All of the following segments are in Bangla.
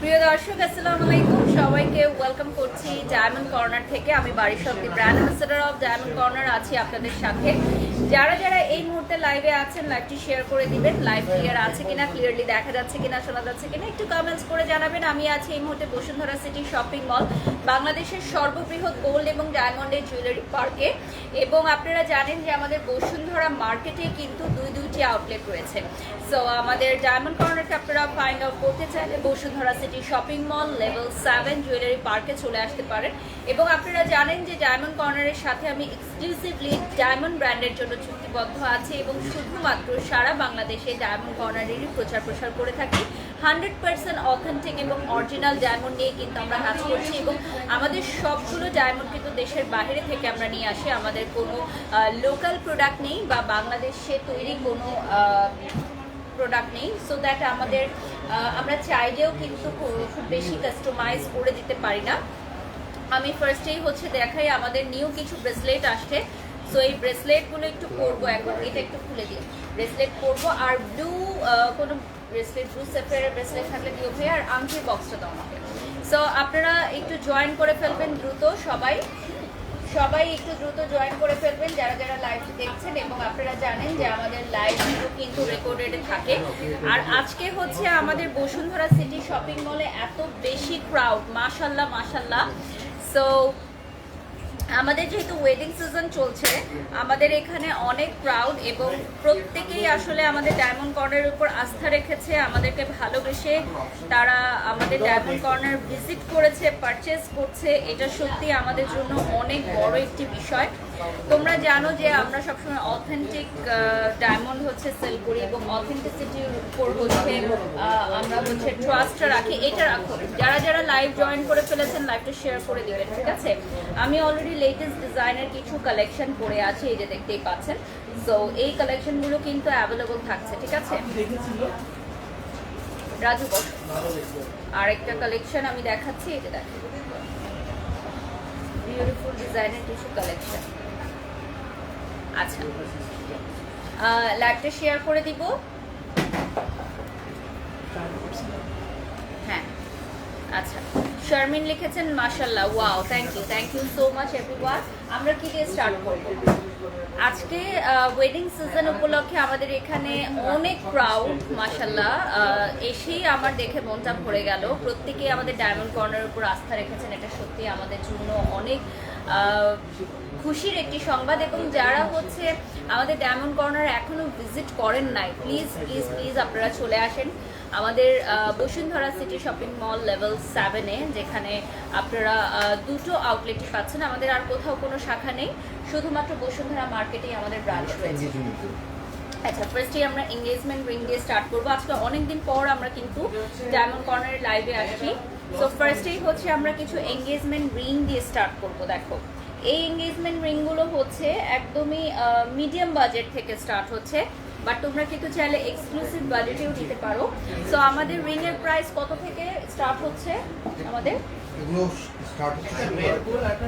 প্রিয় দর্শক, আসসালামু আলাইকুম। সবাইকে ওয়েলকাম করছি ডায়মন্ড কর্নার থেকে। আমি বারিশালী brand ambassador of diamond corner আছি আপনাদের সাথে। যারা যারা এই মুহূর্তে লাইভে আছেন, লাইভটি শেয়ার করে দিবেন। লাইভ ক্লিয়ার আছে কিনা, ক্লিয়ারলি দেখা যাচ্ছে কিনা, শোনা যাচ্ছে কিনা একটু কমেন্টস করে জানাবেন। আমি আছি এই মুহূর্তে বসুন্ধরা সিটি শপিং মল, বাংলাদেশের সর্ববৃহৎ গোল্ড এবং ডায়মন্ডের জুয়েলারি পার্কে। এবং আপনারা জানেন যে আমাদের বসুন্ধরা মার্কেটে কিন্তু দুইটি আউটলেট রয়েছে। সো আমাদের ডায়মন্ড কর্নারকে আপনারা ফাইন্ড আউট করতে চাইলে Bashundhara city shopping mall level 7 jewellery পার্কে চলে আসতে পারেন। এবং আপনারা জানেন যে ডায়মন্ড কর্নারের সাথে আমি এক্সক্লুসিভলি ডায়মন্ড ব্র্যান্ডের জন্য চুক্তিবদ্ধ আছি এবং শুধুমাত্র সারা বাংলাদেশে ডায়মন্ড কর্নারেরই প্রচার করে থাকি। 100% অথেন্টিক এবং অরিজিনাল ডায়মন্ড নিয়ে কিন্তু আমরা কাজ করছি এবং আমাদের সবগুলো ডায়মন্ড কিন্তু দেশের বাইরে থেকে আমরা নিয়ে আসি। আমাদের কোনো লোকাল প্রোডাক্ট নেই বা বাংলাদেশে তৈরি কোনো প্রোডাক্ট নেই। সো দ্যাট আমাদের আমরা চাইলেও কিন্তু খুব বেশি কাস্টমাইজ করে দিতে পারি না। আমি ফার্স্টেই দেখাই আমাদের নিউ কিছু ব্রেসলেট আসছে। সো এই ব্রেসলেটগুলো একটু পরবো এখন। এটা একটু খুলে দিই। ব্রেসলেট পরবো আর ব্লু কোনো ব্রেসলেট, ব্লু সেফায়ারের ব্রেসলেট থাকলে দিও ভাই। আর আংটির বক্সটা দাও আমাকে। সো আপনারা একটু জয়েন করে ফেলবেন দ্রুত, সবাই একটু দ্রুত জয়েন করে ফেলবেন যারা যারা লাইভ দেখছেন। এবং আপনারা জানেন যে আমাদের লাইভগুলো কিন্তু রেকর্ডেডে থাকে। আর আজকে আমাদের বসুন্ধরা সিটি শপিং মলে এত বেশি ক্রাউড, মাশাল্লাহ। সো আমাদের যেহেতু ওয়েডিং সিজন চলছে, আমাদের এখানে অনেক ক্রাউড এবং প্রত্যেকেই আসলে আমাদের ডায়মন্ড কর্নারের উপর আস্থা রেখেছে, আমাদেরকে ভালোবেসে তারা আমাদের ডায়মন্ড কর্নার ভিজিট করেছে, পারচেস করছে। এটা সত্যি আমাদের জন্য অনেক বড় একটি বিষয়। তোমরা জানো যে আমরা সবসময় অথেন্টিক ডায়মন্ড সেল করি এবং অথেন্টিসিটির উপর আমরা ট্রাস্টটা রাখি। এটা রাখো। যারা যারা লাইভ জয়েন করে ফেলেছেন লাইভটা শেয়ার করে দিবেন, ঠিক আছে? আমি অলরেডি লেটেস্ট ডিজাইনের কিছু কালেকশন পরে আছি, এই যে দেখতেই পাচ্ছেন। সো এই কালেকশনগুলো কিন্তু অ্যাভেলেবল থাকছে, ঠিক আছে? রাজু বস, আরেকটা কালেকশন আমি দেখাচ্ছি, এই যে দেখেন, বিউটিফুল ডিজাইনের কিছু কালেকশন। আচ্ছা, লাইভটা শেয়ার করে দিব। হ্যাঁ, আচ্ছা, শারমিন লিখেছেন মাশাআল্লাহ, wow, thank you so much everyone. আমরা কি দিয়ে স্টার্ট করব? আজকে ওয়েডিং সিজন উপলক্ষে আমাদের এখানে অনেক ক্রাউড, মাশাআল্লাহ। এসেই আমার দেখে মনটা ভরে গেল। প্রত্যেকেই আমাদের ডায়মন্ড কর্নারের উপর আস্থা রেখেছেন। এটা সত্যি আমাদের জন্য অনেক খুশির একটি সংবাদ। এবং যারা আমাদের ডায়মন্ড কর্নার এখনো ভিজিট করেন নাই, প্লিজ আপনারা চলে আসেন আমাদের Bashundhara city shopping mall level 7-এ, যেখানে আপনারা দুটো আউটলেটই পাচ্ছেন। আমাদের আর কোথাও কোনো শাখা নেই, শুধুমাত্র বসুন্ধরা মার্কেটেই আমাদের ব্রাঞ্চ রয়েছে। আচ্ছা, ফার্স্টেই আমরা এঙ্গেজমেন্ট রিং দিয়ে স্টার্ট করবো। আজকে অনেকদিন পর আমরা কিন্তু ডায়মন্ড কর্নারের লাইভে আসছি। সো ফার্স্টেই আমরা কিছু এঙ্গেজমেন্ট রিং দিয়ে স্টার্ট করবো। দেখো, এই এঙ্গেজমেন্ট রিংগুলো একদমই মিডিয়াম বাজেট থেকে স্টার্ট হচ্ছে, বাট তোমরা কিন্তু চাইলে এক্সক্লুসিভ বাজেটেও দিতে পারো। সো আমাদের রিং এর প্রাইস কত থেকে স্টার্ট হচ্ছে? আমাদের এগুলো স্টার্ট হচ্ছে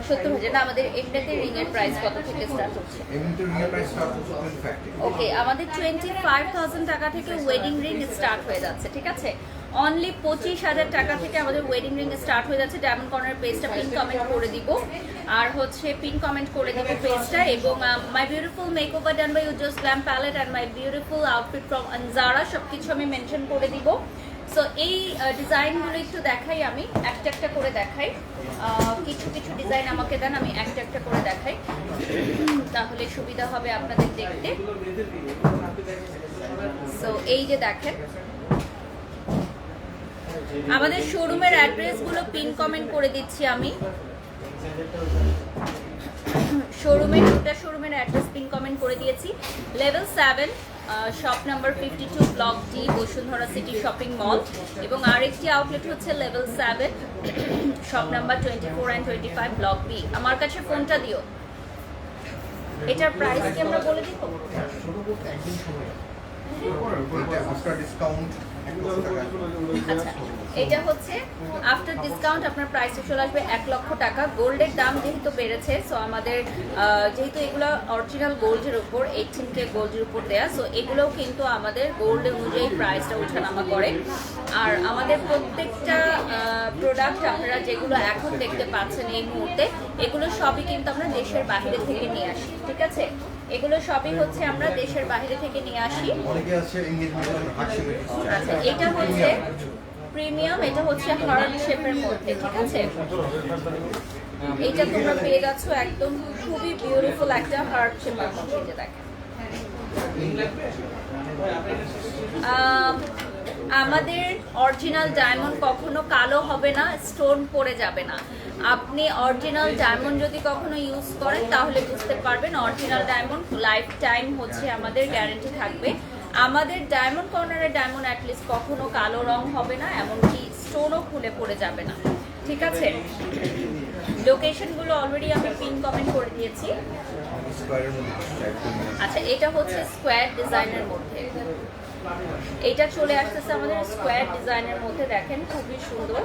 70,000 না, আমাদের এমনিতে রিং এর প্রাইস কত থেকে স্টার্ট হচ্ছে? এমনিতে রিং এর প্রাইস স্টার্ট হচ্ছে 25 থেকে। ওকে, আমাদের 25,000 টাকা থেকে ওয়েডিং রিং স্টার্ট হয়ে যাচ্ছে, ঠিক আছে? অনলি 25,000 টাকা থেকে আমাদের ওয়েডিং রিং স্টার্ট হয়ে যাচ্ছে। ডায়মন্ড কর্নার পেজটা পিন কমেন্ট করে দিব, আর পিন কমেন্ট করে দিব পেজটা। এবং my beautiful makeover done by Ujjwal glam palette and my beautiful outfit from Anjara, সবকিছু আমি মেনশন করে দিব। সো এই ডিজাইনগুলো একটু দেখাই, আমি একটা করে দেখাই। কিছু ডিজাইন আমাকে দেন, আমি একটা করে দেখাই, তাহলে সুবিধা হবে আপনাদের দেখতে। সো এই যে দেখেন, আমাদের শোরুমের অ্যাড্রেসগুলো পিন কমেন্ট করে দিচ্ছি আমি। শোরুমের অ্যাড্রেস পিন কমেন্ট করে দিয়েছি। Level 7, shop number 52, block D, Bashundhara city shopping mall. এবং আরেকটি outlet level 7, shop number 24 and 25, block B. আমার কাছে ফোনটা দিও। এটার প্রাইস কি আমরা বলে দিব? আফটার ডিসকাউন্ট 1 লক্ষ টাকা। আচ্ছা, এটা হচ্ছে আফটার ডিসকাউন্ট আপনার প্রাইসে চলে আসবে 1 লক্ষ টাকা। গোল্ডের দাম যেহেতু বেড়েছে, সো আমাদের যেহেতু এগুলো অরিজিনাল গোল্ডের উপর 18K গোল্ডের উপর দেয়া, সো এগুলোও কিন্তু আমাদের গোল্ড অনুযায়ী প্রাইসটা ওঠানামা করে। আর আমাদের প্রত্যেকটা প্রোডাক্ট আপনারা যেগুলো এখন দেখতে পাচ্ছেন এই মুহূর্তে, এগুলো সবই কিন্তু আমরা দেশের বাইরে থেকে নিয়ে আসি, ঠিক আছে? এগুলো সবই হচ্ছে আমরা দেশের বাইরে থেকে নিয়ে আসি। অনেকে আছে এনগেজমেন্টের হাসিমের আচ্ছা, এটা হচ্ছে প্রিমিয়াম, এটা হচ্ছে হার্ট শেপের মধ্যে, ঠিক আছে? এটা তোমরা পেয়ে যাচ্ছ একদম খুবই বিউটিফুল একটা হার্ট শেপের মধ্যে, এটা দেখেন। আমাদের অরিজিনাল ডায়মন্ড কখনো কালো হবে না, স্টোন পড়ে যাবে না। আপনি অরিজিনাল ডায়মন্ড যদি কখনো ইউজ করেন তাহলে বুঝতে পারবেন অরিজিনাল ডায়মন্ড লাইফ টাইম হচ্ছে আমাদের গ্যারান্টি থাকবে। আমাদের ডায়মন্ড কর্নারের ডায়মন্ড অ্যাটলিস্ট কখনো কালো রং হবে না, এমনকি স্টোনও খুলে পড়ে যাবে না, ঠিক আছে? লোকেশনগুলো অলরেডি আমি পিন কমেন্ট করে দিয়েছি। স্কয়ারের মধ্যে আচ্ছা, এটা হচ্ছে স্কোয়ার ডিজাইনের মধ্যে, এটা চলে আসতেছে আমাদের স্কোয়ার ডিজাইনের মধ্যে, দেখেন খুবই সুন্দর।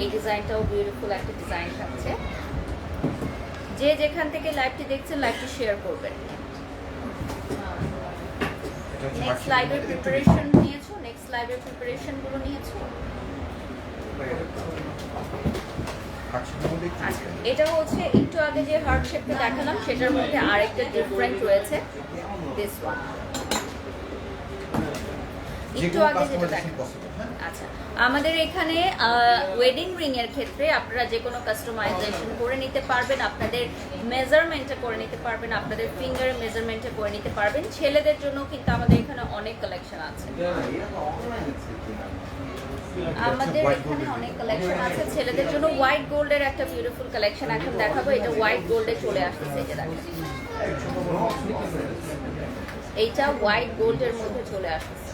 এই ডিজাইনটাও বিউটিফুল একটা ডিজাইন থাকছে। যে যেখান থেকে লাইভটি দেখছেন লাইভটি শেয়ার করবেন। নেক্সট লাইভের প্রিপারেশন নিয়েছো? নেক্সট লাইভের প্রিপারেশনগুলো নিয়েছো? আচ্ছা, এটা হচ্ছে একটু আগে যে হার্ট শেপটা দেখালাম সেটার মধ্যে আরেকটা ডিফারেন্ট রয়েছে, দিস ওয়ান। একটু আগে যেটা দেখালাম। আচ্ছা, আমাদের এখানে ওয়েডিং রিং এর ক্ষেত্রে আপনারা যে কোনো কাস্টমাইজেশন করে নিতে পারবেন, আপনাদের মেজারমেন্টে করে নিতে পারবেন, আপনাদের ফিঙ্গার মেজারমেন্টে করে নিতে পারবেন। ছেলেদের জন্য কিন্তু আমাদের এখানে অনেক কালেকশন আছে, আমাদের এখানে অনেক কালেকশন আছে ছেলেদের জন্য। হোয়াইট গোল্ডের একটা বিউটিফুল কালেকশন এখন দেখাবো, এটা হোয়াইট গোল্ডে চলে আসতেছে, এটা দেখেন, এইটা হোয়াইট গোল্ডের মধ্যে চলে আসতেছে।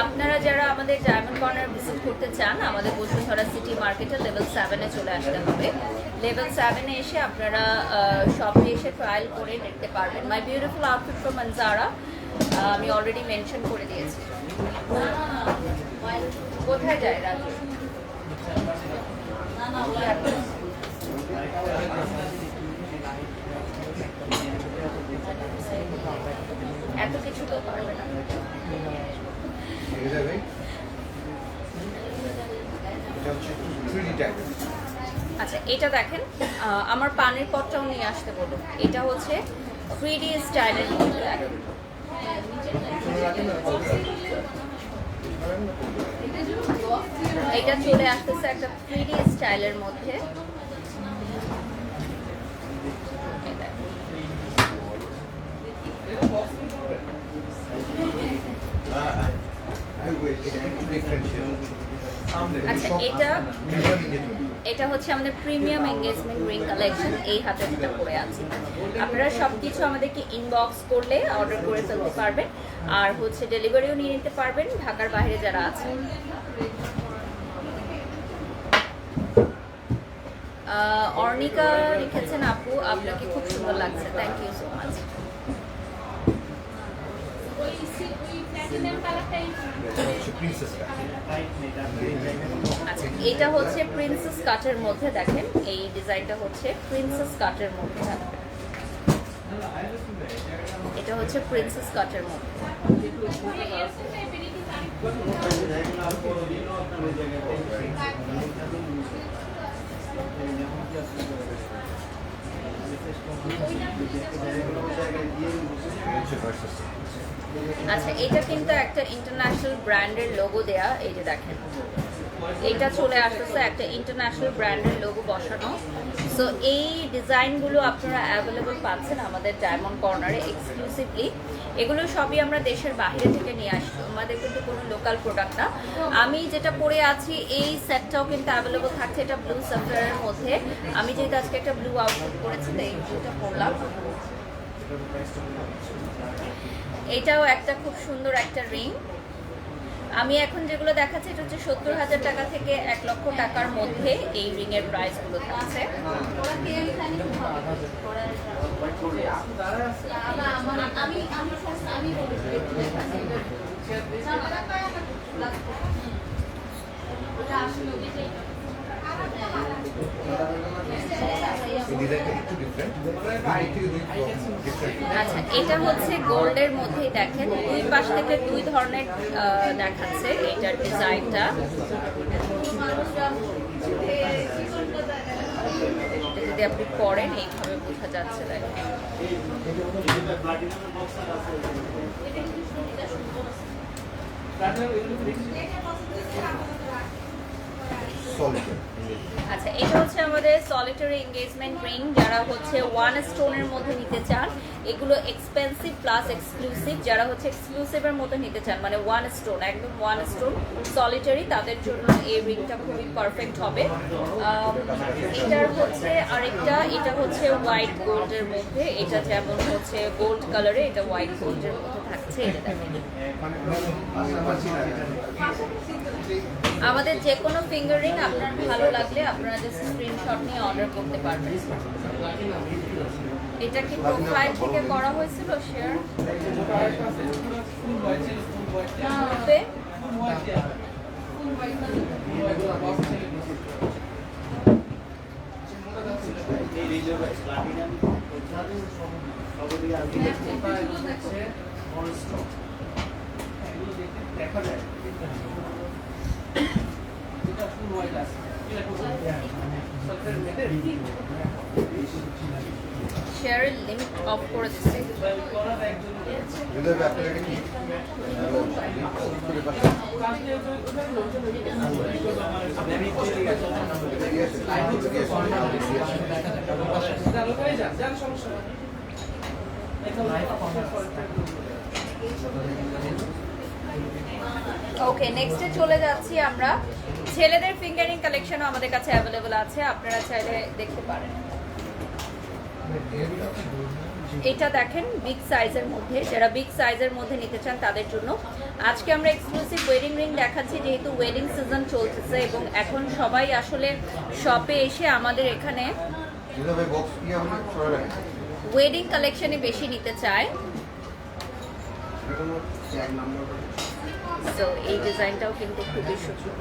আপনারা যারা আমাদের ডায়মন্ড কর্নার ভিজিট করতে চান, আমাদের বসুন্ধরা সিটি মার্কেটে লেভেল 7-এ চলে আসতে হবে। লেভেল 7-এ এসে আপনারা শপে এসে ট্রায়াল করে দেখতে পারবেন। মাই বিউটিফুল আউটফিট ফ্রম মানজারা আমি অলরেডি মেনশন করে দিয়েছি। কোথায় যায় রাজু? এত কিছু তো পারবে না। আচ্ছা, এটা দেখেন, আমার পানির পটটাও নিয়ে আসতে বলো। এটা হচ্ছে 3D স্টাইলের মধ্যে, এটা চলে আসতেছে একটা 3D স্টাইলের মধ্যে। আচ্ছা, এটা হচ্ছে আমাদের প্রিমিয়াম এঙ্গেজমেন্ট রিং কালেকশন। এই হাতে যেটা পরে আছে, আপনারা সবকিছু আমাদেরকে ইনবক্স করলে অর্ডার করে ফেলতে পারবেন, আর হচ্ছে ডেলিভারিও নিয়ে নিতে পারবেন ঢাকার বাইরে যারা আছেন। অর্ণিকা লিখেছেন, আপু আপনাকে খুব সুন্দর লাগছে, থ্যাংক ইউ সো মাচ। আচ্ছা, এটা হচ্ছে প্রিন্সেস কাটের মধ্যে, দেখেন এই ডিজাইনটা হচ্ছে প্রিন্সেস কাটের মধ্যে থাকবে। এটা হচ্ছে প্রিন্সেস কাটের মধ্যে। আচ্ছা, এটা কিন্তু একটা ইন্টারন্যাশনাল ব্র্যান্ডের লোগো দেয়া, এই যে দেখেন এটা চলে আসতেছে একটা ইন্টারন্যাশনাল ব্র্যান্ডের লোগো বসানো। সো এই ডিজাইনগুলো আপনারা অ্যাভেলেবল পাচ্ছেন আমাদের ডায়মন্ড কর্নারে এক্সক্লুসিভলি। এগুলো সবই আমরা দেশের বাইরে থেকে নিয়ে আসি, আমাদের কিন্তু কোনো লোকাল প্রোডাক্ট না। আমি যেটা পরে আছি এই সেটটাও কিন্তু অ্যাভেলেবল থাকছে, এটা ব্লু সাফায়ারের মধ্যে। আমি যেহেতু আজকে একটা ব্লু আউটফিট পরেছি তাই এই ব্লুটা পরলাম। এটাও একটা খুব সুন্দর একটা রিং। আমি এখন যেগুলো দেখাচ্ছি এটা হচ্ছে 70,000 টাকা থেকে 1 লক্ষ টাকার মধ্যে এই রিং এর প্রাইস গুলো থাকছে। এই ডিজাইনটা একটু ডিফারেন্ট আচ্ছা, এটা হচ্ছে গোল্ডের মধ্যেই দেখেন দুই পাশ থেকে দুই ধরনের দেখাচ্ছে এইটার ডিজাইনটা। যদি আপনি পরেন এইভাবে বোঝা যাচ্ছে দেখেন। সলিড। আচ্ছা, এটা হচ্ছে আমাদের সলিটারি এঙ্গেজমেন্ট রিং। যারা হচ্ছে ওয়ান স্টোনের মধ্যে নিতে চান, এগুলো এক্সপেন্সিভ প্লাস এক্সক্লুসিভ। যারা হচ্ছে এক্সক্লুসিভের মধ্যে নিতে চান, মানে ওয়ান স্টোন, একদম ওয়ান স্টোন সলিটারি, তাদের জন্য এই রিংটা খুবই পারফেক্ট হবে। এটার হচ্ছে আরেকটা, এটা হচ্ছে হোয়াইট গোল্ডের মধ্যে। এটা যেমন হচ্ছে গোল্ড কালারে, এটা হোয়াইট গোল্ডের মধ্যে থাকছে। এটা দেখেন, আমাদের যে কোনো ফিঙ্গার রিং আপনার ভালো লাগলে আপনারা জাস্ট স্ক্রিনশট নিয়ে অর্ডার করতে পারবেন। এটা কি প্রোফাইল থেকে করা হয়েছিল শেয়ার? দেখা যায় শেয়ারের লিমিট অফ করে দিচ্ছে। যদি আপনারা কি ওকে, নেক্সটে চলে যাচ্ছি আমরা। ছেলেদের ফিঙ্গারিং কালেকশনও আমাদের কাছে অ্যাভেলেবল আছে, আপনারা চাইলে দেখতে পারেন। এটা দেখেন বিগ সাইজের মধ্যে, যারা বিগ সাইজের মধ্যে নিতে চান তাদের জন্য আজকে আমরা এক্সক্লুসিভ ওয়েডিং রিং দেখাচ্ছি, যেহেতু ওয়েডিং সিজন চলতেছে এবং এখন সবাই আসলে শপে এসে আমাদের এখানে বক্স কি আমরা সরাই রাখি ওয়েডিং কালেকশনে বেশি নিতে চায়। তো এই ডিজাইনটাও কিন্তু খুবই সুন্দর।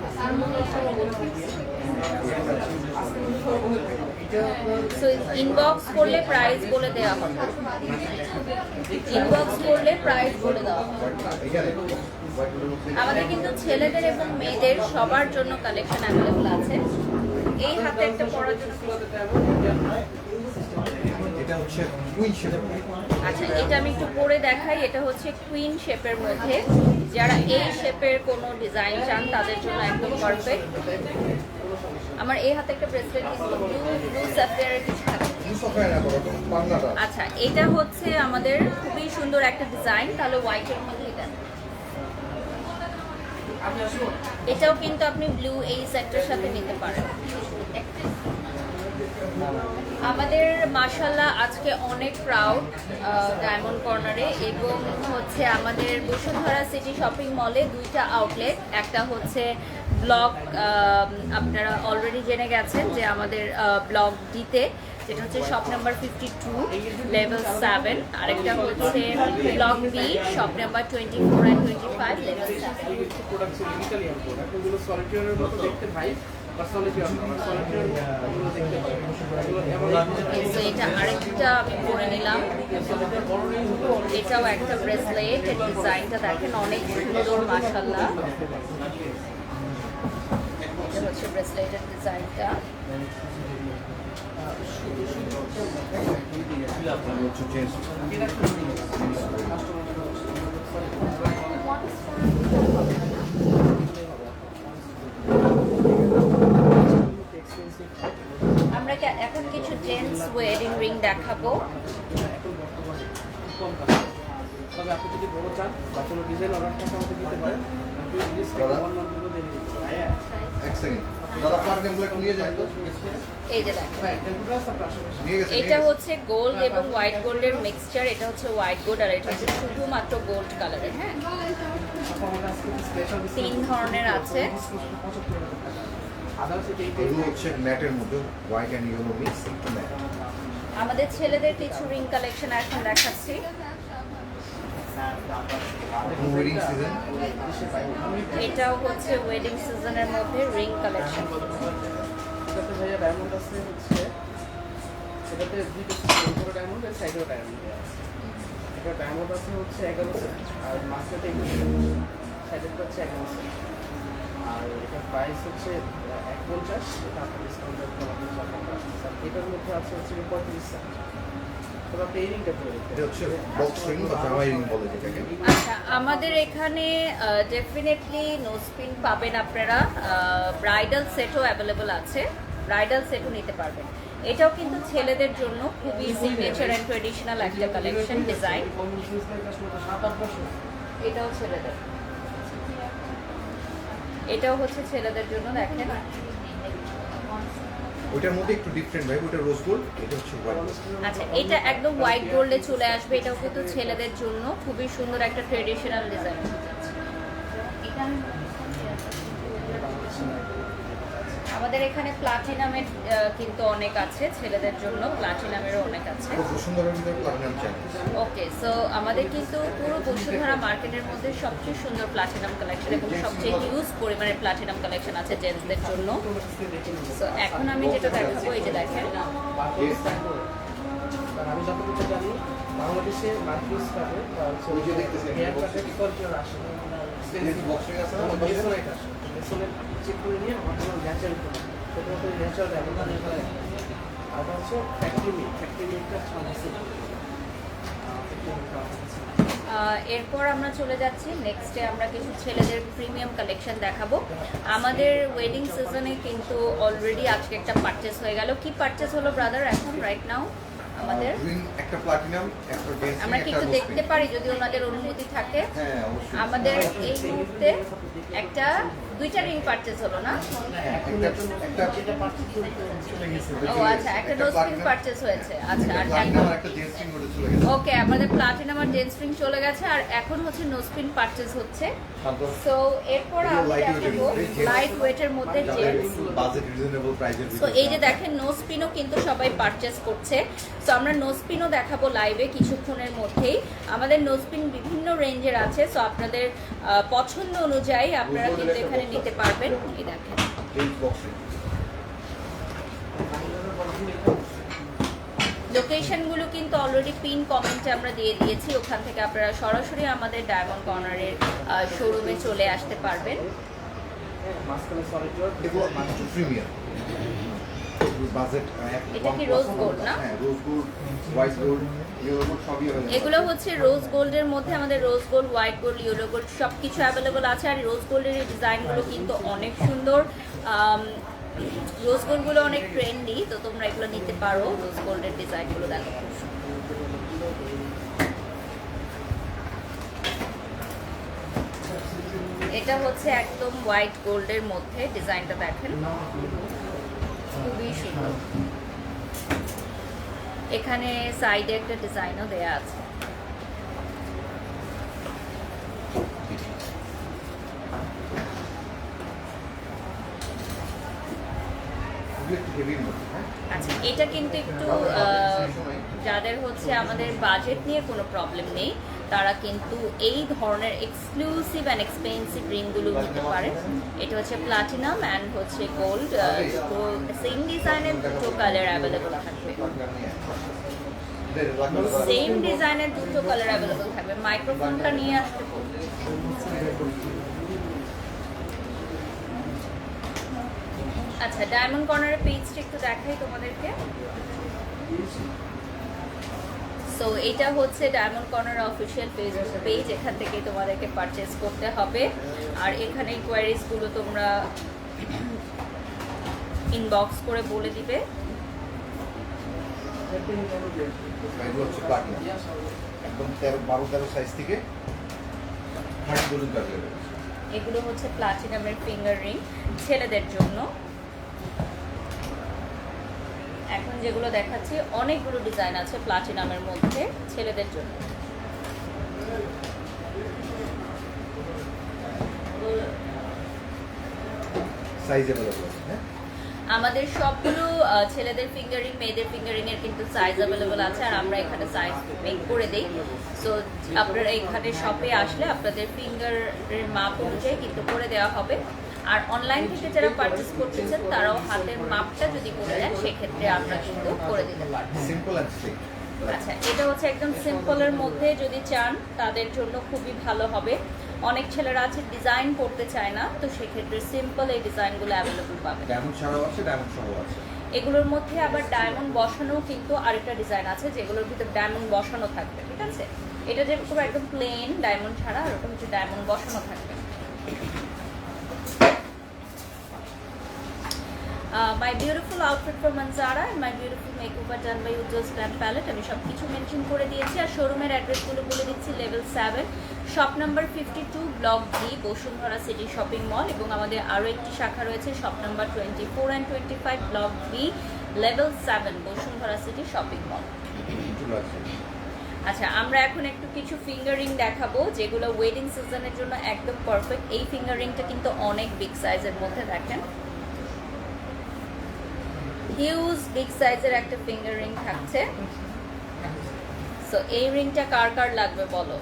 সো ইনবক্স করলে প্রাইস বলে দেওয়া হবে, ইনবক্স করলে প্রাইস বলে দেওয়া হবে। আমাদের কিন্তু ছেলেদের এবং মেয়েদের সবার জন্য কালেকশন অ্যাভেলেবল আছে। এই হাতে একটা পরার জন্য, এটা হচ্ছে কুইন শেপ। আচ্ছা এটা আমি একটু পরে দেখাই। এটা হচ্ছে কুইন শেপের মধ্যে, যারা এই শেপের কোনো ডিজাইন চান তাদের জন্য একদম পারফেক্ট। আমার এই হাতে একটা ব্রেসলেট ব্লু স্যাফিয়ারের কিছু থাকে। আচ্ছা এটা হচ্ছে আমাদের খুবই সুন্দর একটা ডিজাইন, তাহলে হোয়াইটের মধ্যে দেন। এটাও কিন্তু আপনি ব্লু এই সেটটার সাথে নিতে পারেন। আমাদের মাশাআল্লাহ আজকে অনেক ক্রাউড ডায়মন্ড কর্নারে, এবং হচ্ছে আমাদের বসুন্ধরা সিটি শপিং মলে দুইটা আউটলেট। একটা হচ্ছে ব্লক, আপনারা অলরেডি জেনে গেছেন যে আমাদের ব্লক ডিতে, যেটা হচ্ছে শপ নাম্বার 52 লেভেল 7। আরেকটা হচ্ছে block B shop number 24 and 25 level 7। এটা আরেকটা আমি পরে নিলাম, এটাও একটা ব্রেসলেট। এর ডিজাইনটা দেখেন অনেক সুন্দর মাশাআল্লাহ। এটা হচ্ছে ব্রেসলেটের ডিজাইনটা। আমরা এখন কিছু জেন্টস ওয়েডিং রিং দেখাবো। তবে আপনি যদি বড় চান বা কোনো ডিজাইন অর্ডার করতে আমাদের দিতে পারেন। এক সেকেন্ড দাদা, পার্কেনগুলো একটু নিয়ে যায় তো। এই যে দেখেন, এটা হচ্ছে গোল্ড এবং হোয়াইট গোল্ডের মিক্সচার। এটা হচ্ছে হোয়াইট গোল্ড আর এটা হচ্ছে শুধুমাত্র গোল্ড কালারের। হ্যাঁ, 3 ধরনের আছে। এগুলো হচ্ছে ম্যাটের মধ্যে হোয়াইট অ্যান্ড ইয়েলো মিক্স, একটু ম্যাট। আমাদের ছেলেদের কিছু রিং কালেকশন এখন দেখাচ্ছি। Wedding season. এটাও হচ্ছে ওয়েডিং সিজনের মধ্যে রিং কালেকশন। এটাতে ভাইয়া ডায়মন্ড আছে হচ্ছে, সেটাতে দুইটা উপরে ডায়মন্ড আর সাইডেও ডায়মন্ড দেওয়া আছে। এটা ডায়মন্ড আছে হচ্ছে 11 সেন্ট আর মাঝখানে 21 সাইডের হচ্ছে 11 সেন্ট। আর এটার প্রাইস হচ্ছে 150, এটা আপনার ডিসকাউন্টের পর আপনি 4 টাকা আছে। আর এটার মধ্যে আছে হচ্ছে 35 সেন্ট। তবে আপনি এই রিংটা করে এটা হচ্ছে বক্স রিং বা জামাই রিং বলে যেটাকে। আচ্ছা, আমাদের এখানে ডেফিনেটলি নোজপিন পাবেন আপনারা। ব্রাইডাল সেটও অ্যাভেলেবল আছে, ব্রাইডাল সেটও নিতে পারবেন। এটাও কিন্তু ছেলেদের জন্য খুবই সিগনেচার অ্যান্ড ট্রেডিশনাল একটা কালেকশন ডিজাইন। 7-8 বছর। এটাও ছেলেদের, এটাও হচ্ছে ছেলেদের জন্য। দেখেন ওইটার মধ্যে একটু ডিফারেন্ট ভাই, ওটা রোজ গোল্ড, এটা হচ্ছে হোয়াইট গোল্ড। আচ্ছা, এটা একদম হোয়াইট গোল্ডে চলে আসবে। এটাও কিন্তু ছেলেদের জন্য খুবই সুন্দর একটা ট্রেডিশনাল ডিজাইন। আমাদের এখানে প্লাটিনামের কিন্তু অনেক আছে, ছেলেদের জন্য প্লাটিনামেরও অনেক আছে। খুব সুন্দরের ভিতরে প্লাটিনাম চাই। ওকে, সো আমাদের কিন্তু পুরো বসুন্ধরা মার্কেটের মধ্যে সবচেয়ে সুন্দর প্লাটিনাম কালেকশন এবং সবচেয়ে হিউজ পরিমাণে প্লাটিনাম কালেকশন আছে জেন্টসদের জন্য। সো এখন আমি যেটা দেখাবো, এই যে দেখেন, আমি যতটুকু জানি বাংলাদেশে মার্কেট স্টাফে ওই যে দেখতেছেন, হেয়ার কাটের কোয়ালিটি আসে বক্স রিং আছে না, ওই মেসনের পাশে? এটা আসে মেসনের চেক করে নিয়ে আমাদের ন্যাচারাল করে সেটা হচ্ছে ন্যাচারাল ব্যবহার এখানে। আর হচ্ছে ফ্যাক্টরি মিটটা সমস্যা। এরপর আমরা চলে যাচ্ছি নেক্সটে, আমরা কিছু ছেলেদের প্রিমিয়াম কালেকশন দেখাবো। আমাদের ওয়েডিং সিজনে কিন্তু অলরেডি আজকে একটা পারচেস হয়ে গেল। কি পারচেস হলো ব্রাদার এখন রাইট নাও আমাদের? রিং একটা প্লাটিনাম, একটা ডেন্স, আমরা কি একটু দেখতে পারি যদি ওনাদের অনুমতি থাকে? হ্যাঁ অবশ্যই। আমাদের এই মুহূর্তে একটা দুইটা রিং পারচেস হলো না? ও আচ্ছা, একটা নোজপিন পারচেস হয়েছে। আচ্ছা, আর প্লাটিনাম আর একটা ডেন্স রিং ওটা চলে গেছে। ওকে, আমাদের প্লাটিনাম আর জেন্টস রিং চলে গেছে, আর এখন হচ্ছে নোজপিন পারচেস হচ্ছে। সো এরপর আমি দেখাবো লাইট ওয়েটের মধ্যে জেন্টস। বাজেট রিজনেবল প্রাইসের তো ভিতরে। এই যে দেখেন, নোজপিনও কিন্তু সবাই পারচেস করছে। সো আমরা নোজপিনও দেখাবো লাইভে কিছুক্ষণের মধ্যেই। আমাদের নোজপিন বিভিন্ন রেঞ্জের আছে, সো আপনাদের পছন্দ অনুযায়ী আপনারা কিন্তু এখানে নিতে পারবেন। এই দেখেন, এই বক্স রিং। লোকেশনগুলো কিন্তু অলরেডি পিন কমেন্টে আমরা দিয়ে দিয়েছি, ওখান থেকে আপনারা সরাসরি আমাদের ডায়মন্ড কর্নারের শোরুমে চলে আসতে পারবেন। মাঝখানে সলিড ওয়ার্ক এগুলো একটু প্রিমিয়াম বাজেট। এটা কি রোজ গোল্ড না? হ্যাঁ, rose gold, white gold, yellow gold সবই अवेलेबल। এগুলো হচ্ছে রোজ গোল্ডের মধ্যে, আমাদের rose gold, white gold, yellow gold সব কিছু অ্যাভেলেবল আছে। আর রোজ গোল্ডের এই ডিজাইনগুলো কিন্তু অনেক সুন্দর। রোজ গোল্ডগুলো অনেক ট্রেন্ডি, তো তোমরা এগুলো নিতে পারো। রোজ গোল্ডের ডিজাইনগুলো দেখো খুব সুন্দর। এটা হচ্ছে একদম হোয়াইট গোল্ডের মধ্যে, ডিজাইনটা দেখেন খুবই সুন্দর। এখানে সাইডে একটা ডিজাইনও দেয়া আছে। এগুলো একটু হেভির মধ্যে, হ্যাঁ। আচ্ছা, এটা কিন্তু একটু যাদের হচ্ছে আমাদের বাজেট নিয়ে কোনো প্রবলেম নেই, তারা কিন্তু এই ধরনের এক্সক্লুসিভ অ্যান্ড এক্সপেন্সিভ রিংগুলো নিতে পারেন। এটা হচ্ছে প্লাটিনাম অ্যান্ড হচ্ছে গোল্ড, তো সেম ডিজাইনের দুটো কালার অ্যাভেলেবল থাকবে। সেম ডিজাইনের দুটো কালার অ্যাভেলেবল থাকবে। মাইক্রোফোনটা নিয়ে আসতে বলবো। আচ্ছা, ডায়মন্ড কর্নারের পেজটা একটু দেখাই তোমাদেরকে। সো এটা হচ্ছে ডায়মন্ড কর্নার অফিসিয়াল পেজ, এখান থেকে তোমাদেরকে পারচেস করতে হবে। আর এখানে কোয়ারিজগুলো তোমরা ইনবক্স করে বলে দিবে। এগুলো হচ্ছে প্লাটিনাম, একদম 12-13 সাইজ থেকে 30 পর্যন্ত अवेलेबल। এগুলো হচ্ছে প্লাটিনামের ফিঙ্গার রিং ছেলেদের জন্য। এখন যেগুলো দেখাচ্ছি অনেকগুলো ডিজাইন আছে প্লাটিনামের মধ্যে ছেলেদের জন্য। সাইজ अवेलेबल আছে, হ্যাঁ। আমাদের সবগুলো ছেলেদের ফিঙ্গারিং মেয়েদের ফিঙ্গারিং এর কিন্তু সাইজ অ্যাভেলেবল আছে, আর আমরা এখানে সাইজ মেক করে দেই। সো আপনারা এখানে শপে আসলে আপনাদের ফিঙ্গারের মাপ অনুযায়ী কিন্তু করে দেওয়া হবে। আর অনলাইন থেকে যারা পারচেস করতেছেন তারাও হাতের মাপটা যদি করে দেন সেক্ষেত্রে আমরা কিন্তু করে দিতে পারবো। Simple and slick. আচ্ছা, এটা হচ্ছে একদম সিম্পলের মধ্যে যদি চান তাদের জন্য খুবই ভালো হবে। অনেক ছেলেরা আছে ডিজাইন করতে চায় না, তো সেক্ষেত্রে সিম্পল এই ডিজাইনগুলো অ্যাভেলেবল পাবে। ডায়মন্ড ছাড়াও আছে, ডায়মন্ড সহ আছে। এগুলোর মধ্যে আবার ডায়মন্ড বসানো কিন্তু আরেকটা ডিজাইন আছে যেগুলোর ভিতর ডায়মন্ড বসানো থাকবে, ঠিক আছে? এটা যে পুরো একদম প্লেন ডায়মন্ড ছাড়া, আর ওটা হচ্ছে ডায়মন্ড বসানো থাকবে। My beautiful outfit from Manzara and my beautiful makeover done by Ujjwal's Glam Palette আমি সব কিছু মেনশন করে দিয়েছি। আর শোরুমের অ্যাড্রেসগুলো বলে দিচ্ছি। Level 7 shop number 52 block D Bashundhara city shopping mall, এবং আমাদের আরও একটি শাখা রয়েছে shop number 24 and 25 block B level 7 Bashundhara city shopping mall. আচ্ছা, আমরা এখন একটু কিছু ফিঙ্গারিং দেখাবো যেগুলো ওয়েডিং সিজনের জন্য একদম পারফেক্ট। এই ফিঙ্গারিংটা কিন্তু অনেক বিগ সাইজের মধ্যে, দেখেন হিউজ বিগ সাইজের একটা ফিঙ্গার রিং থাকছে। সো এই রিংটা কার কার লাগবে বলো?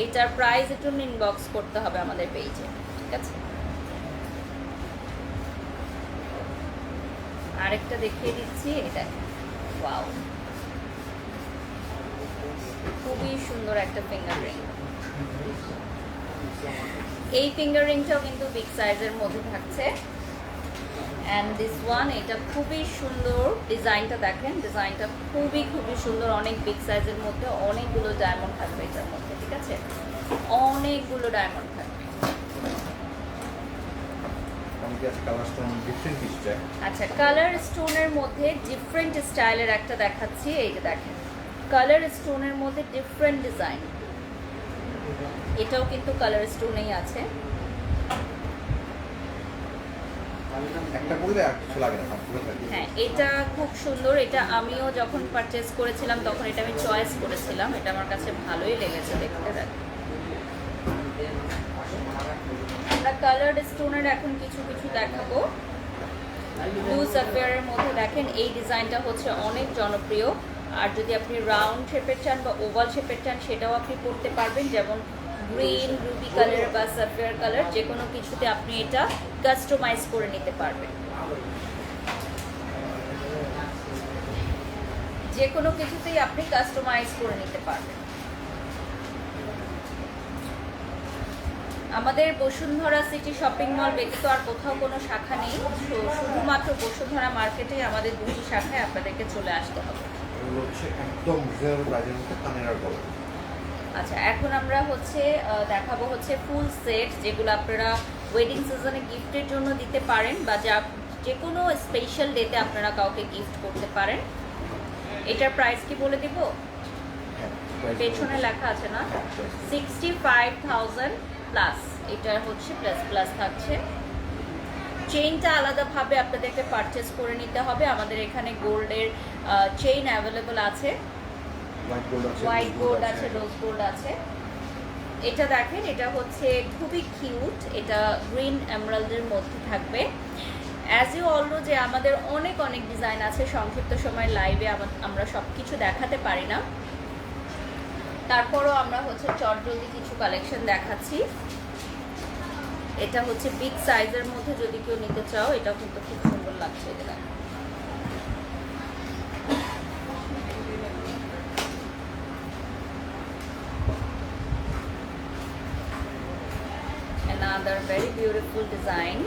এটার প্রাইস একটু ইনবক্স করতে হবে আমাদের পেজে, ঠিক আছে? আরেকটা দেখিয়ে দিচ্ছি, এটা ওয়াও, খুবই সুন্দর একটা ফিঙ্গার রিং। এই ফিঙ্গার রিংটাও কিন্তু বিগ সাইজের মধ্যে থাকছে। অ্যান্ড দিস ওয়ান, এটা খুবই সুন্দর ডিজাইনটা, দেখেন ডিজাইনটা খুবই সুন্দর। অনেক বিগ সাইজের মধ্যে অনেকগুলো ডায়মন্ড থাকবে এটার মধ্যে, ঠিক আছে? অনেকগুলো ডায়মন্ড থাকবে। আচ্ছা, কালার স্টোনের মধ্যে ডিফারেন্ট স্টাইলের একটা দেখাচ্ছি। এই যে দেখেন কালার স্টোনের মধ্যে ডিফারেন্ট ডিজাইন, এটাও কিন্তু কালার স্টোনেই আছে। একটা করলে আর কিছু লাগে না, পুরো থাকে। হ্যাঁ, এটা খুব সুন্দর। এটা আমিও যখন পারচেজ করেছিলাম তখন এটা আমি চয়েস করেছিলাম, এটা আমার কাছে ভালোই লেগেছে দেখতে। আমরা কালার্ড স্টোনের এখন কিছু দেখাবো। ব্লু সাফিয়ারের মধ্যে দেখেন এই ডিজাইনটা হচ্ছে অনেক জনপ্রিয়। আর যদি আপনি রাউন্ড শেপের চান বা ওভাল শেপের চান সেটাও আপনি করতে পারবেন, যেমন গ্রিন, রুবি কালার বা সাফিয়ার কালার, যে কোনো কিছুতে আপনি এটা কাস্টমাইজ করে নিতে পারবেন। যে কোনো কিছুতেই আপনি কাস্টমাইজ করে নিতে পারবেন। আমাদের বসুন্ধরা সিটি শপিং মল ব্যতীত আর কোথাও কোনো শাখা নেই, শুধুমাত্র বসুন্ধরা মার্কেটেই আমাদের দুটি শাখায় আপনাদেরকে চলে আসতে হবে। একদম রিজনেবল প্রাইসের মধ্যে কানের আর গলা। আচ্ছা, এখন আমরা দেখাবো ফুল সেট, যেগুলো আপনারা ওয়েডিং সিজনে গিফটের জন্য দিতে পারেন বা যে কোনো স্পেশাল ডেতে আপনারা কাউকে গিফট করতে পারেন। এটার প্রাইস কি বলে দিব? পেছনে লেখা আছে না, 65,000 প্লাস। এটার প্লাস থাকছে। চেইনটা আলাদাভাবে আপনাদেরকে পারচেস করে নিতে হবে। আমাদের এখানে গোল্ডের চেইন অ্যাভেলেবল আছে, হোয়াইট গোল্ড আছে, রোজ গোল্ড আছে। এটা দেখেন, এটা খুবই কিউট। এটা গ্রিন এমরাল্ডের মধ্যে থাকবে। অ্যাজ ইউ অল নো যে আমাদের অনেক ডিজাইন আছে, সংক্ষিপ্ত সময় লাইভে আমরা সব কিছু দেখাতে পারি না, তারপরও আমরা চটজলদি কিছু কালেকশন দেখাচ্ছি। এটা বিগ সাইজের মধ্যে যদি কেউ নিতে চাও, এটা কিন্তু খুব সুন্দর লাগছে। এটা দেখেন, another very beautiful design.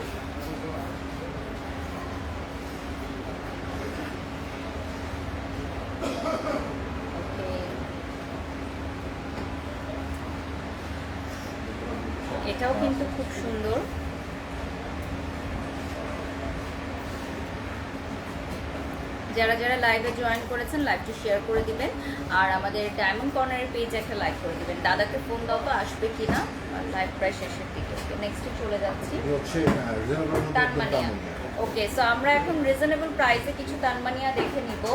এটাও কিন্তু খুব সুন্দর। যারা লাইভে জয়েন করেছেন লাইভটি শেয়ার করে দিবেন, আর আমাদের ডায়মন্ড কর্নারের পেজে একটা লাইক করে দিবেন। দাদাকে ফোন দাও তো আসবে কিনা, লাইভ প্রায় শেষের দিকে। নেক্সটে চলে যাচ্ছি, তানমানিয়া। ওকে, সো আমরা এখন রিজনেবল প্রাইসে কিছু তানমানিয়া দেখে নিব।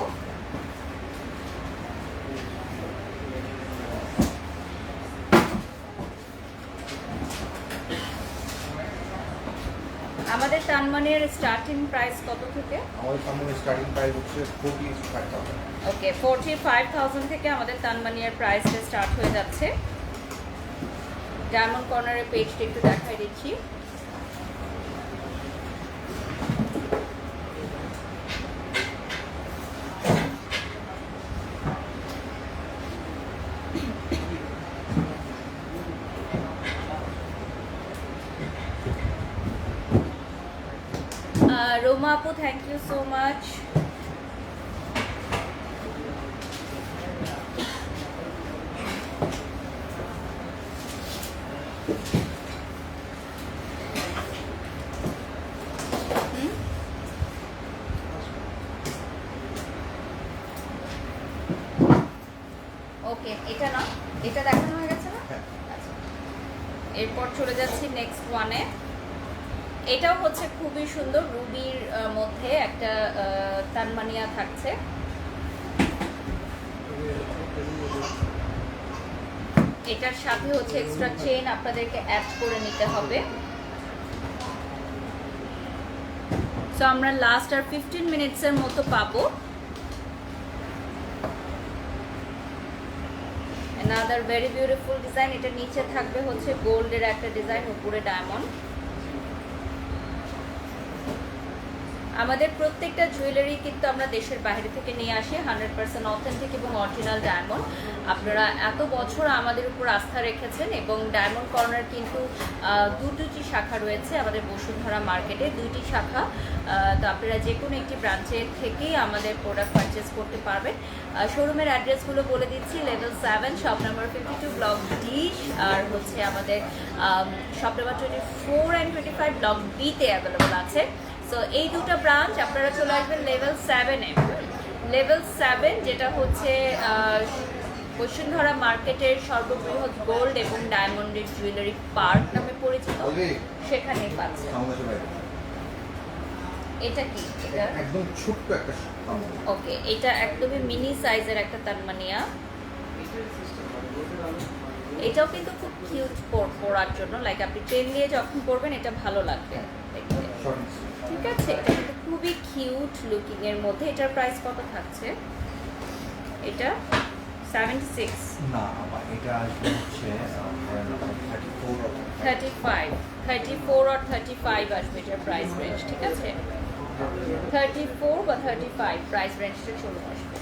আমাদের তানমানের স্টার্টিং প্রাইস কত থেকে? আমাদের সামনে স্টার্টিং প্রাইস হচ্ছে 45,000। ওকে, 45,000 থেকে আমাদের তানমানিয়ার প্রাইসটা স্টার্ট হয়ে যাচ্ছে। ডায়মন্ড কর্নারের পেজটা একটু দেখাই দিচ্ছি। রোমা আপু, থ্যাংক ইউ সো মাচ। ওকে, এটা না, এটা দেখানো হয়ে গেছে না? হ্যাঁ। আচ্ছা। এরপর চলে যাচ্ছি নেক্সট ওয়ানে। এটাও হচ্ছে খুবই সুন্দর, রুবির মধ্যে একটা তানমানিয়া থাকছে। এটার সাথে হচ্ছে এক্সট্রা চেইন আপনাদেরকে অ্যাড করে নিতে হবে। সো আমরা লাস্ট আর 15 মিনিটসের মতো পাবো। another very beautiful design. এটা নিচে থাকবে হচ্ছে গোল্ডের একটা ডিজাইন, উপরে ডায়মন্ড। আমাদের প্রত্যেকটা জুয়েলারি কিন্তু আমরা দেশের বাইরে থেকে নিয়ে আসি, 100% অথেন্টিক এবং অরিজিনাল ডায়মন্ড। আপনারা এত বছর আমাদের উপর আস্থা রেখেছেন এবং ডায়মন্ড কর্নার কিন্তু দুটি শাখা রয়েছে আমাদের বসুন্ধরা মার্কেটে, 2টি শাখা। তো আপনারা যে কোনো একটি ব্রাঞ্চে থেকেই আমাদের প্রোডাক্ট পারচেস করতে পারবেন। শোরুমের অ্যাড্রেসগুলো বলে দিচ্ছি, level 7, shop number 52, block D, আর হচ্ছে আমাদের শপ নাম্বার 24 অ্যান্ড 25 ব্লক বিতে অ্যাভেলেবল আছে। সো এই দুটো ব্রাঞ্চ আপনারা চলে আসবেন লেভেল 7-এ। লেভেল 7 যেটা হচ্ছে বসুন্ধরা মার্কেটের সর্ববৃহৎ গোল্ড এবং ডায়মন্ডের জুয়েলারি পার্ক নামে পরিচিত, সেখানেই পাচ্ছেন। এটা কি? এটা একদম ছোট্ট একটা ওকে, এটা একদমই মিনি সাইজের একটা তানমানিয়া। এটাও কিন্তু খুব কিউট পরার জন্য, লাইক আপনি ট্রেন দিয়ে যখন পরবেন এটা ভালো লাগবে দেখতে। ঠিক আছে, এটা কিন্তু খুবই কিউট লুকিং এর মধ্যে। এটার প্রাইস কত থাকছে? এটা 76 না, এটা আসবে হচ্ছে 34 আর 35 আসবে এটার প্রাইস রেঞ্জ। ঠিক আছে, 34 বা 35 প্রাইস রেঞ্জটা চলে আসবে।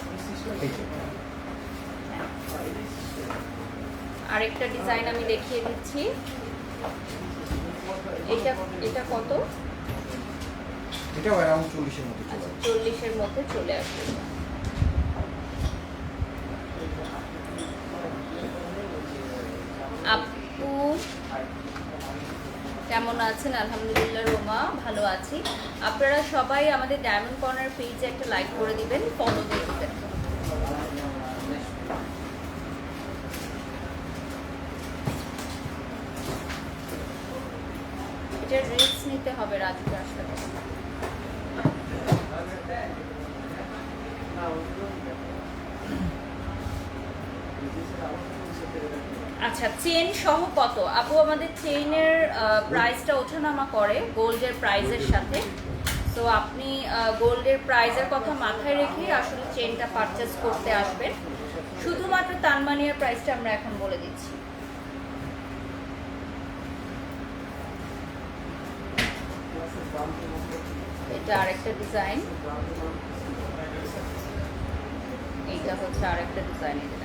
আরেকটা ডিজাইন আমি দেখিয়ে দিচ্ছি। এটা কত? এটাও অ্যারাউন্ড 40-এর মধ্যে চলে আসবে। 40-এর মধ্যে চলে আসবে। আপু কেমন আছেন? আলহামদুলিল্লাহ রোমা, ভালো আছি। আপনারা সবাই আমাদের ডায়মন্ড কর্নার পেজে একটা লাইক করে দিবেন, ফলো দিয়ে দিবেন। এটা রিলস নিতে হবে রাজুকে আসলে। আচ্ছা, চেন সহ কত আপু? আমাদের চেইনের প্রাইসটা ওঠানামা করে গোল্ডের প্রাইসের সাথে। তো আপনি গোল্ডের প্রাইসের কথা মাথায় রেখে আসলে চেনটা পারচেস করতে আসবেন। শুধুমাত্র তানমানিয়ার প্রাইসটা আমরা এখন বলে দিচ্ছি। এটা আরেকটা ডিজাইন, এইটা হচ্ছে আরেকটা ডিজাইন। এটা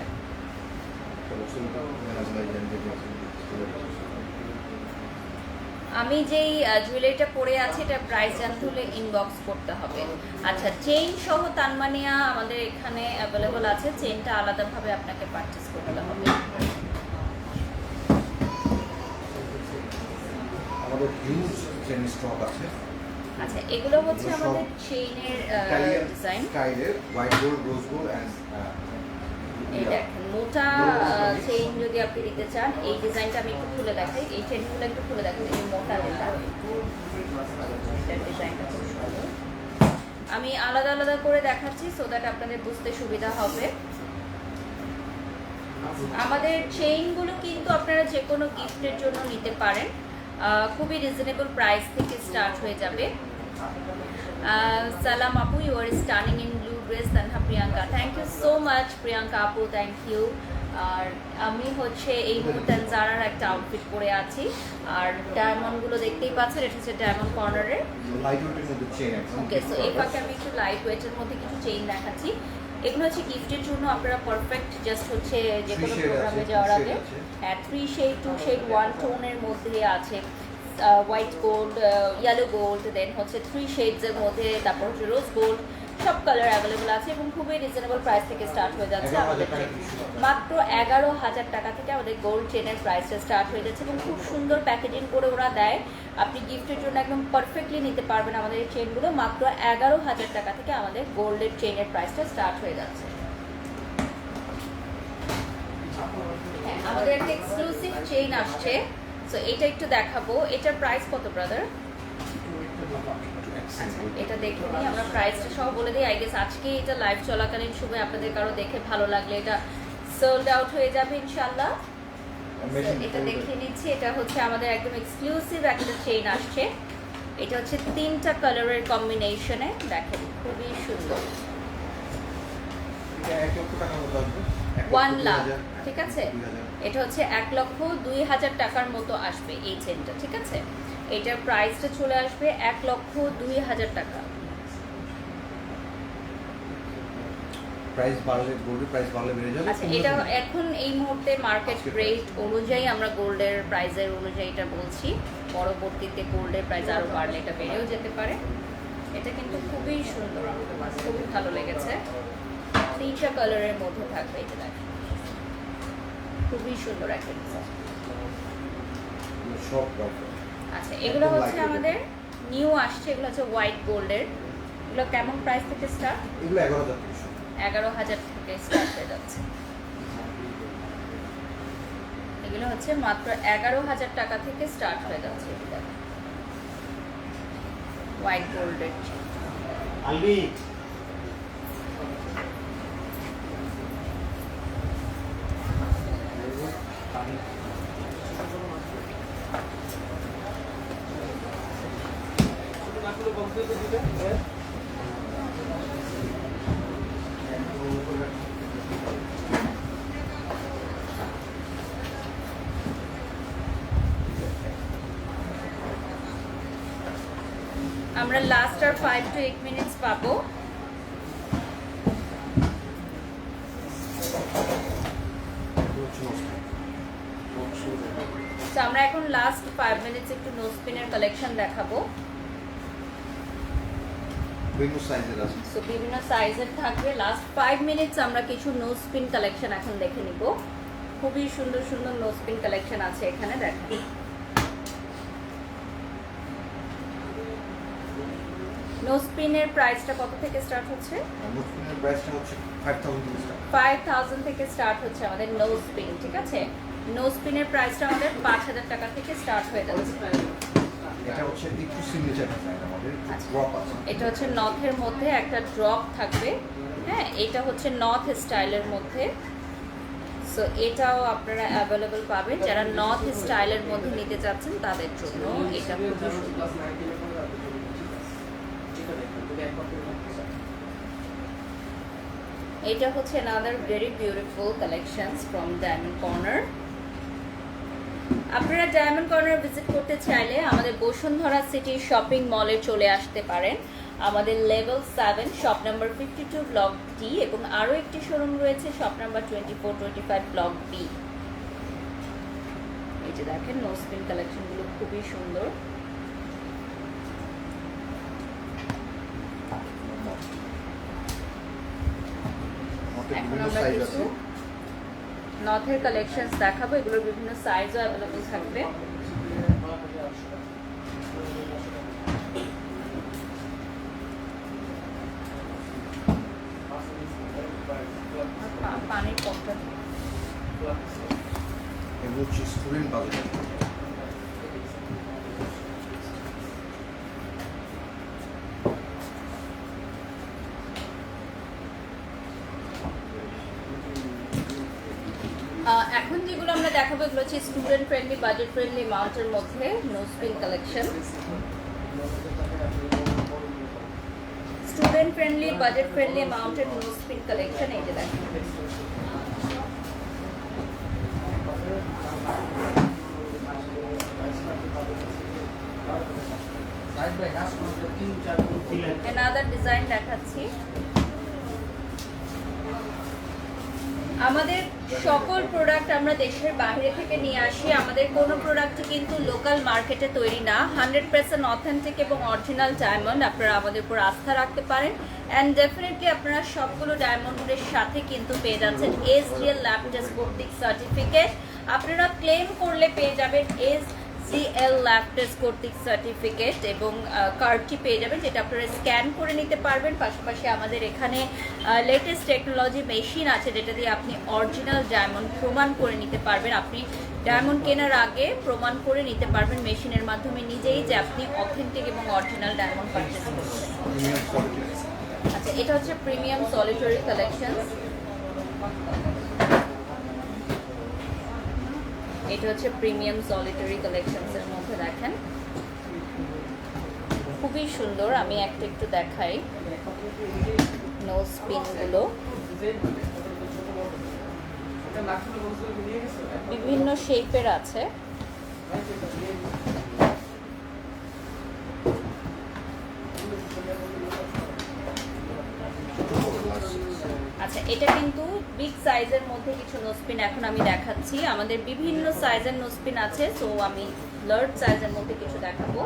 আমি যেই জুয়েলারিটা পরে আছি এটা প্রাইস জানতে হলে ইনবক্স করতে হবে। আচ্ছা, চেইন সহ তানমানিয়া আমাদের এখানে অ্যাভেলেবল আছে, চেইনটা আলাদাভাবে আপনাকে পারচেস করতে হবে। আমাদের হিউজ চেইন স্টক আছে। আচ্ছা, এগুলো হচ্ছে আমাদের চেইনের ডিজাইন। স্টাইলের white gold, rose gold and এই দেখেন, মোটা চেইন যদি আপনি দিতে চান, এই ডিজাইনটা আমি একটু খুলে দেখাই। এই চেইনগুলো একটু খুলে দেখাই, এই মোটা যেটা, এটার ডিজাইনটা খুব সুন্দর। আমি আলাদা আলাদা করে দেখাচ্ছি সো দ্যাট আপনাদের বুঝতে সুবিধা হবে। আমাদের চেইনগুলো কিন্তু আপনারা যে কোনো গিফটের জন্য নিতে পারেন। খুবই রিজনেবল প্রাইস থেকে স্টার্ট হয়ে যাবে। সালাম আপু, you are stunning in blue dress. Tanha Priyanka, thank you so much Priyanka আপু, থ্যাংক ইউ। আর আমি হচ্ছে এই মুহূর্তে জারার একটা আউটফিট পরে আছি, আর ডায়মন্ডগুলো দেখতেই পাচ্ছেন, এটা হচ্ছে ডায়মন্ড কর্নারের। লাইট ওয়েটের মধ্যে চেইন একদম। ওকে, সো এই পাশে আমি একটু লাইট ওয়েটের মধ্যে কিছু চেইন দেখাচ্ছি। এগুলো হচ্ছে গিফটের জন্য আপনারা পারফেক্ট, জাস্ট হচ্ছে যে কোনো প্রোগ্রামে যাওয়ার আগে। হ্যাঁ, 3 শেড 2 শেড 1 টোনের মধ্যে আছে, হোয়াইট গোল্ড, ইয়েলো গোল্ড, দেন হচ্ছে 3 শেডসের মধ্যে, তারপর হচ্ছে রোজ গোল্ড, সব কালার অ্যাভেলেবল আছে এবং খুবই রিজনেবল প্রাইস থেকে স্টার্ট হয়ে যাচ্ছে আমাদের। মাত্র 11,000 টাকা থেকে আমাদের গোল্ড চেনের প্রাইসটা স্টার্ট হয়ে যাচ্ছে এবং খুব সুন্দর প্যাকেজিং করে ওরা দেয়। আপনি গিফটের জন্য একদম পারফেক্টলি নিতে পারবেন আমাদের এই চেনগুলো। মাত্র 11,000 টাকা থেকে আমাদের গোল্ডের চেনের প্রাইসটা স্টার্ট হয়ে যাচ্ছে। হ্যাঁ, আমাদের একটা এক্সক্লুসিভ চেইন আসছে, সো এটা একটু দেখাবো। এটার প্রাইস কত ব্রাদার? এটা দেখে নিই, আমরা প্রাইসটা সব বলে দিই। আই গেস আজকে এটা লাইভ চলাকালীন সময় আপনাদের কারো দেখে ভালো লাগলে এটা সোল্ড আউট হয়ে যাবে ইনশাল্লাহ। এটা দেখে নিচ্ছি, এটা হচ্ছে আমাদের একদম এক্সক্লুসিভ একটা চেইন আসছে। এটা হচ্ছে 3টা কালারের কম্বিনেশনে, দেখেন খুবই সুন্দর। 1 লাখ, ঠিক আছে, এটা হচ্ছে 1,02,000 টাকার মতো আসবে এই চেনটা, ঠিক আছে। এটার প্রাইসটা চলে আসবে 1,02,000 টাকা। প্রাইস বাড়লে গোল্ডের প্রাইস বাড়লে বেড়ে যাবে। আচ্ছা, এটা এখন এই মুহূর্তে মার্কেট রেট অনুযায়ী আমরা গোল্ডের প্রাইসের অনুযায়ী এটা বলছি। পরবর্তীতে গোল্ডের প্রাইস আরও বাড়লে এটা বেড়েও যেতে পারে। এটা কিন্তু খুবই সুন্দর, আমার খুবই ভালো লেগেছে। 3টা কালারের মধ্যে থাকবে, এটা দেখেন খুবই সুন্দর একটা ডিজাইন। সব আচ্ছা, এগুলো হচ্ছে আমাদের নিউ আসছে, এগুলো হচ্ছে হোয়াইট গোল্ডের। এগুলো কেমন প্রাইস থেকে স্টার্ট? এগুলো 11,000 থেকে শুরু। 11,000 থেকে স্টার্ট হয়ে যাচ্ছে। এগুলো হচ্ছে মাত্র 11,000 টাকা থেকে স্টার্ট হয়ে যাচ্ছে। হোয়াইট গোল্ডের আলবি আমরা লাস্ট আর 5 to 8 মিনিটস পাবো। তো আমরা এখন লাস্ট 5 মিনিটস একটু নো স্পিনের কালেকশন দেখাবো। বিভিন্ন সাইজের আছে। সো বিভিন্ন সাইজের থাকবে। লাস্ট 5 মিনিটস আমরা কিছু নো স্পিন কালেকশন এখন দেখে নিব। খুবই সুন্দর সুন্দর নো স্পিন কালেকশন আছে এখানে, দেখেন। নো স্পিনের প্রাইসটা কত থেকে স্টার্ট হচ্ছে? নো স্পিনের প্রাইসটা হচ্ছে 5,000 থেকে স্টার্ট। 5,000 থেকে স্টার্ট হচ্ছে আমাদের নো স্পিন, ঠিক আছে। নো স্পিনের প্রাইসটা আমাদের 5,000 টাকা থেকে স্টার্ট হয়ে যাচ্ছে। এটা হচ্ছে একটু সিগনেচার ডিজাইন আমাদের, ড্রপ আছে। এটা হচ্ছে নথের মধ্যে একটা ড্রপ থাকবে। হ্যাঁ, এটা হচ্ছে নথ স্টাইলের মধ্যে। সো এটাও আপনারা অ্যাভেলেবল পাবেন যারা নর্থ স্টাইলের মধ্যে নিতে চাচ্ছেন তাদের জন্য। এটা খুবই সুন্দর। এটা হচ্ছে another very beautiful collections from Diamond Corner। আপনারা ডায়মন্ড কর্নার ভিজিট করতে চাইলে আমাদের বসুন্ধরা সিটি শপিং মলে চলে আসতে পারেন। আমাদের level 7 shop number 52 block D এবং আরও একটি শোরুম রয়েছে শপ নাম্বার 24-25 ব্লক বি। এই যে দেখেন নো স্পিন কালেকশনগুলো খুবই সুন্দর। এখন আমরা কিছু নথের কালেকশনস দেখাবো, এগুলোর বিভিন্ন সাইজও অ্যাভেলেবল থাকবে। পানির পটটা এগুলো হচ্ছে স্টুডেন্ট বাজেট। এখন যেগুলো আমরা দেখাবো এগুলো হচ্ছে স্টুডেন্ট ফ্রেন্ডলি, বাজেট ফ্রেন্ডলি অ্যামাউন্টের মধ্যে nose pin collection. Student friendly, budget friendly অ্যামাউন্টের নো স্পিন কালেকশন, এই যে দেখেন। another ডিজাইন দেখাচ্ছি। আমাদের সকল প্রোডাক্ট আমরা দেশের বাইরে থেকে নিয়ে আসি। আমাদের কোনো প্রোডাক্টই কিন্তু লোকাল মার্কেটে তৈরি না। 100% অথেন্টিক এবং অরিজিনাল ডায়মন্ড। আপনারা আমাদের উপর আস্থা রাখতে পারেন। অ্যান্ড ডেফিনেটলি আপনারা সবগুলো ডায়মন্ডের সাথে কিন্তু পেয়ে যাচ্ছেন এসডিএল ল্যাব টেস্ট কর্তৃক সার্টিফিকেট। আপনারা ক্লেম করলে পেয়ে যাবেন এসডিএল ল্যাব টেস্ট কর্তৃক সার্টিফিকেট এবং কার্ডটি পেয়ে যাবেন, যেটা আপনারা স্ক্যান করে নিতে পারবেন। পাশাপাশি আমাদের এখানে লেটেস্ট টেকনোলজি মেশিন আছে, যেটা দিয়ে আপনি অরিজিনাল ডায়মন্ড প্রমাণ করে নিতে পারবেন। আপনি ডায়মন্ড কেনার আগে প্রমাণ করে নিতে পারবেন মেশিনের মাধ্যমে নিজেই যে আপনি অথেন্টিক এবং অরিজিনাল ডায়মন্ড পারচেজ করছেন। আচ্ছা, এটা হচ্ছে প্রিমিয়াম সলিটারি কালেকশন। এটা হচ্ছে প্রিমিয়াম সলিটারি কালেকশনসের মধ্যে দেখেন, খুবই সুন্দর। আমি একটা একটু দেখাই নো স্পিনগুলো। বিভিন্ন শেপের আছে। আচ্ছা, এটা কিন্তু বিগ সাইজের মধ্যে কিছু নোসপিন এখন আমি দেখাচ্ছি। আমাদের বিভিন্ন সাইজের নোসপিন আছে, সো আমি লার্জ সাইজের মধ্যে কিছু দেখাবো।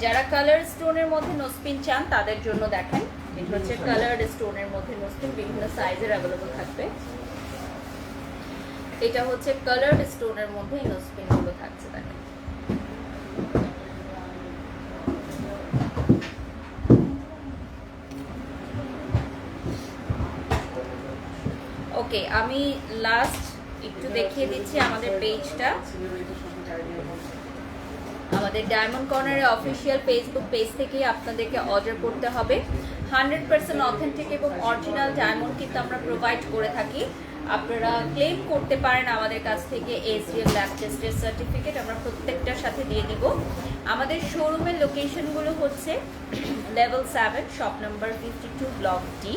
যারা কালার স্টোনের মধ্যে নোসপিন চান তাদের জন্য দেখেন, এটা হচ্ছে কালার স্টোনের মধ্যে নোসপিন, বিভিন্ন সাইজের অ্যাভেলেবল থাকবে। এটা হচ্ছে কালার স্টোনের মধ্যে নোসপিন গুলো থাকছে দেখেন। ওকে, আমি লাস্ট একটু দেখিয়ে দিচ্ছি আমাদের পেজটা। আমাদের ডায়মন্ড কর্নারের অফিসিয়াল ফেসবুক পেজ থেকে আপনাদেরকে অর্ডার করতে হবে। 100% অথেন্টিক এবং অরিজিনাল ডায়মন্ড কিন্তু আমরা প্রোভাইড করে থাকি। আপনারা ক্লেম করতে পারেন আমাদের কাছ থেকে এসডিএল ল্যাব টেস্টের সার্টিফিকেট, আমরা প্রত্যেকটার সাথে দিয়ে দিব। আমাদের শোরুমের লোকেশনগুলো হচ্ছে level 7 shop number 52 block D.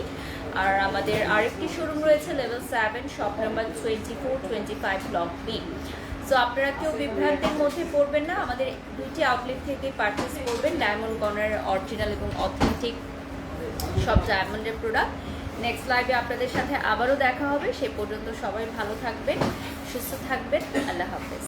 আর আমাদের আরেকটি শোরুম রয়েছে level 7 shop number 24-25 block B. So আপনারা কেউ বিভ্রান্তির মধ্যে পড়বেন না, আমাদের দুইটি আউটলেট থেকে পারচেস করবেন ডায়মন্ড কর্নারের অরিজিনাল এবং অথেন্টিক সব ডায়মন্ডের প্রোডাক্ট। নেক্সট লাইভে আপনাদের সাথে আবারও দেখা হবে। সে পর্যন্ত সবাই ভালো থাকবেন, সুস্থ থাকবেন। আল্লাহ হাফেজ।